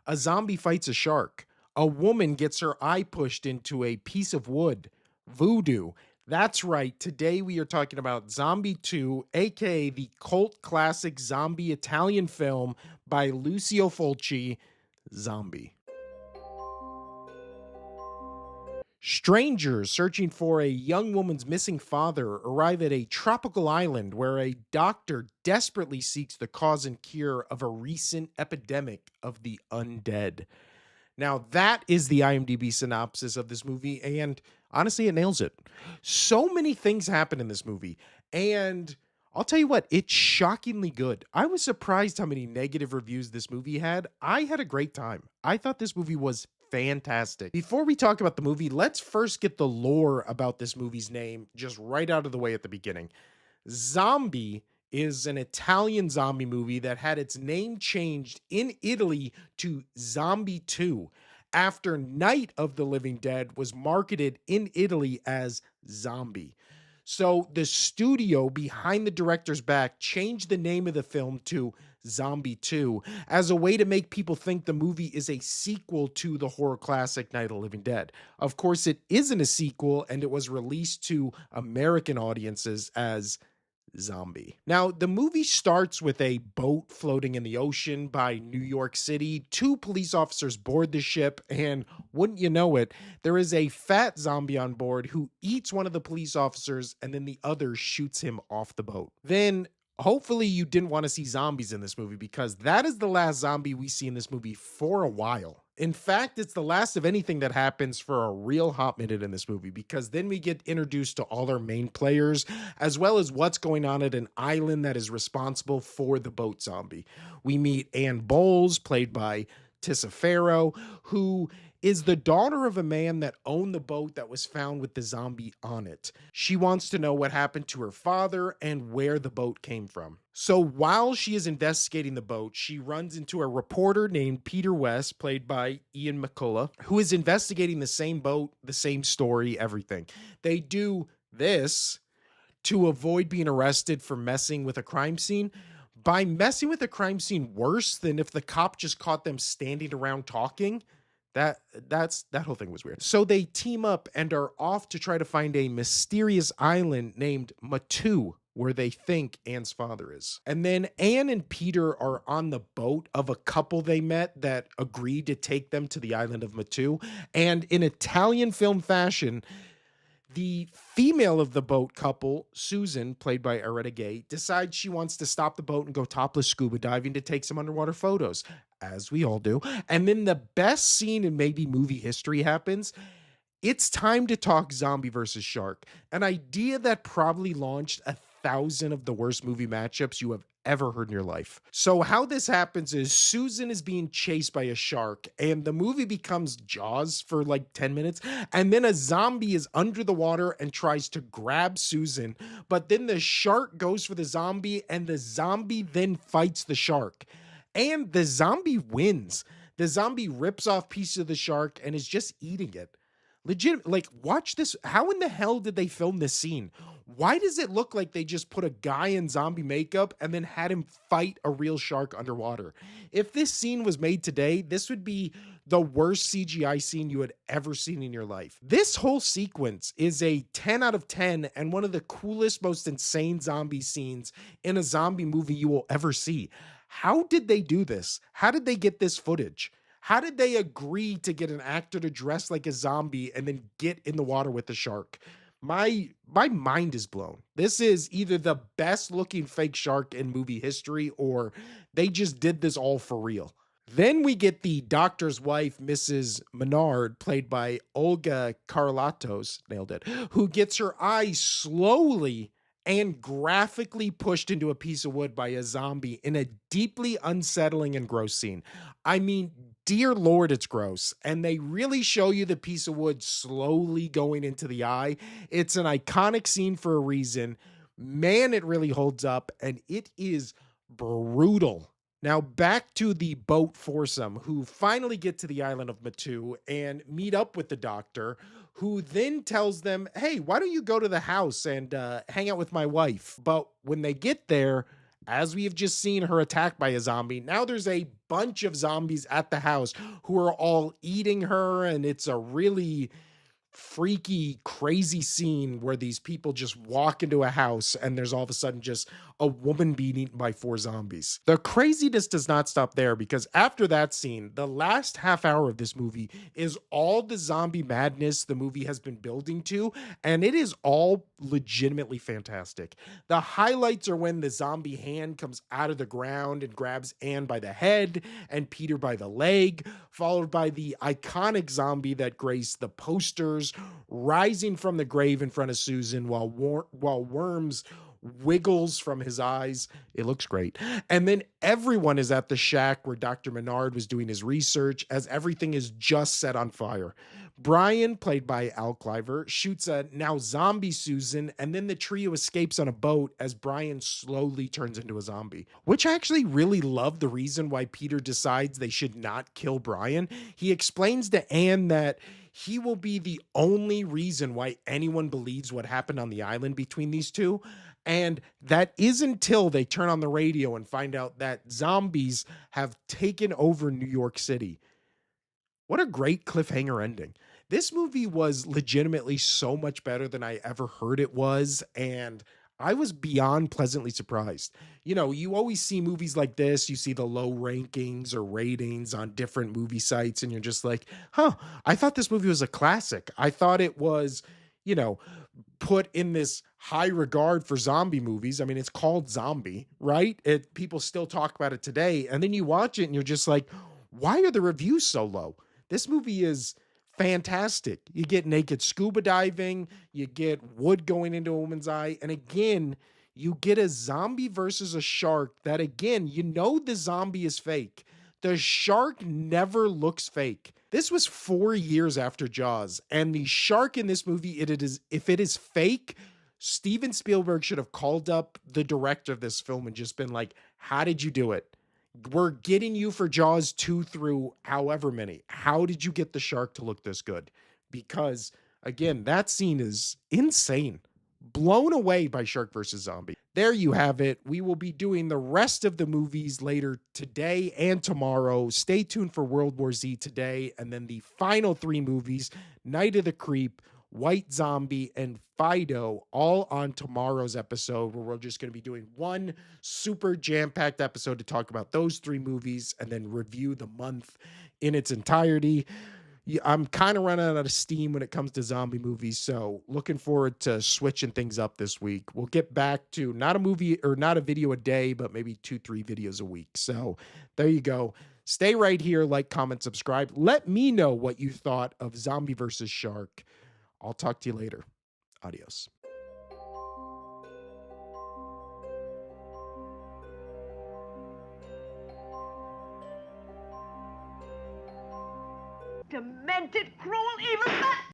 A zombie fights a shark. A woman gets her eye pushed into a piece of wood. Voodoo. That's right. Today we are talking about Zombie 2, aka the cult classic zombie Italian film by Lucio Fulci, Zombie. Strangers searching for a young woman's missing father arrive at a tropical island where a doctor desperately seeks the cause and cure of a recent epidemic of the undead. Now, that is the IMDb synopsis of this movie, and honestly, it nails it. So many things happen in this movie, and I'll tell you what, it's shockingly good. I was surprised how many negative reviews this movie had. I had a great time. I thought this movie was fantastic. Before we talk about the movie, let's first get the lore about this movie's name just right out of the way at the beginning. Zombie is an Italian zombie movie that had its name changed in Italy to Zombie 2 after Night of the Living Dead was marketed in Italy as Zombie. So the studio behind the director's back changed the name of the film to Zombie 2 as a way to make people think the movie is a sequel to the horror classic Night of the Living Dead. Of course, it isn't a sequel, and it was released to American audiences as Zombie. Now, the movie starts with a boat floating in the ocean by New York City. Two police officers board the ship, and wouldn't you know it, there is a fat zombie on board who eats one of the police officers, and then the other shoots him off the boat. Then hopefully you didn't want to see zombies in this movie because that is the last zombie we see in this movie for a while. In fact, it's the last of anything that happens for a real hot minute in this movie because then we get introduced to all our main players as well as what's going on at an island that is responsible for the boat zombie. We meet Ann Bowles, played by Tissa Farrow, who is the daughter of a man that owned the boat that was found with the zombie on it. She wants to know what happened to her father and where the boat came from. So while she is investigating the boat, she runs into a reporter named Peter West, played by Ian McCullough, who is investigating the same boat, the same story, everything. They do this to avoid being arrested for messing with a crime scene by messing with a crime scene worse than if the cop just caught them standing around talking. That whole thing was weird. So they team up and are off to try to find a mysterious island named Matu, where they think Anne's father is. And then Anne and Peter are on the boat of a couple they met that agreed to take them to the island of Matu. And in Italian film fashion, the female of the boat couple, Susan, played by Aretta Gay, decides she wants to stop the boat and go topless scuba diving to take some underwater photos, as we all do. And then the best scene in maybe movie history happens. It's time to talk zombie versus shark, an idea that probably launched 1,000 of the worst movie matchups you have ever heard in your life. So how this happens is Susan is being chased by a shark and the movie becomes Jaws for like 10 minutes, and then a zombie is under the water and tries to grab Susan, but then the shark goes for the zombie and the zombie then fights the shark. And the zombie wins. The zombie rips off pieces of the shark and is just eating it. Legit, like, watch this. How in the hell did they film this scene? Why does it look like they just put a guy in zombie makeup and then had him fight a real shark underwater? If this scene was made today, this would be the worst CGI scene you had ever seen in your life. This whole sequence is a 10 out of 10 and one of the coolest, most insane zombie scenes in a zombie movie you will ever see. How did they do this? How did they get this footage? How did they agree to get an actor to dress like a zombie and then get in the water with the shark? My mind is blown. This is either the best looking fake shark in movie history or they just did this all for real. Then we get the doctor's wife, Mrs. Menard, played by Olga Karlatos, nailed it, who gets her eye slowly and graphically pushed into a piece of wood by a zombie in a deeply unsettling and gross scene. I mean, dear Lord, it's gross. And they really show you the piece of wood slowly going into the eye. It's an iconic scene for a reason. Man, it really holds up, and it is brutal. Now, back to the boat foursome, who finally get to the island of Matu and meet up with the doctor, who then tells them, hey, why don't you go to the house and hang out with my wife? But when they get there, as we have just seen her attacked by a zombie, now there's a bunch of zombies at the house who are all eating her, and it's a really freaky, crazy scene where these people just walk into a house and there's all of a sudden just a woman being eaten by 4 zombies. The craziness does not stop there, because after that scene, the last half hour of this movie is all the zombie madness the movie has been building to, and it is all legitimately fantastic. The highlights are when the zombie hand comes out of the ground and grabs Anne by the head and Peter by the leg, followed by the iconic zombie that graced the posters rising from the grave in front of Susan while Worms wiggles from his eyes. It looks great. And then everyone is at the shack where Dr. Menard was doing his research as everything is just set on fire. Brian, played by Al Cliver, shoots a now zombie Susan, and then the trio escapes on a boat as Brian slowly turns into a zombie, which I actually really love the reason why Peter decides they should not kill Brian. He explains to Anne that he will be the only reason why anyone believes what happened on the island between these two. And that is until they turn on the radio and find out that zombies have taken over New York City. What a great cliffhanger ending. This movie was legitimately so much better than I ever heard it was, and I was beyond pleasantly surprised. You know, you always see movies like this, you see the low rankings or ratings on different movie sites, and you're just like, huh, I thought this movie was a classic. I thought it was, you know, put in this high regard for zombie movies. I mean, it's called Zombie, right? People still talk about it today. And then you watch it and you're just like, why are the reviews so low? This movie is fantastic. You get naked scuba diving, you get wood going into a woman's eye, and again, you get a zombie versus a shark that, again, you know the zombie is fake. The shark never looks fake. This was 4 years after Jaws, and the shark in this movie, if it is fake, Steven Spielberg should have called up the director of this film and just been like, how did you do it? We're getting you for Jaws 2 through however many. How did you get the shark to look this good? Because, again, that scene is insane. Blown away by Shark versus Zombie. There you have it. We will be doing the rest of the movies later today and tomorrow. Stay tuned for World War Z today. And then the final 3 movies, Night of the Creep, White Zombie, and Fido, all on tomorrow's episode, where we're just going to be doing one super jam-packed episode to talk about those 3 movies and then review the month in its entirety. I'm kind of running out of steam when it comes to zombie movies, so looking forward to switching things up this week. We'll get back to not a movie or not a video a day, but maybe 2-3 videos a week. So there you go. Stay right here, like, comment, subscribe. Let me know what you thought of Zombie versus Shark. I'll talk to you later. Adios. Demented, cruel, evil.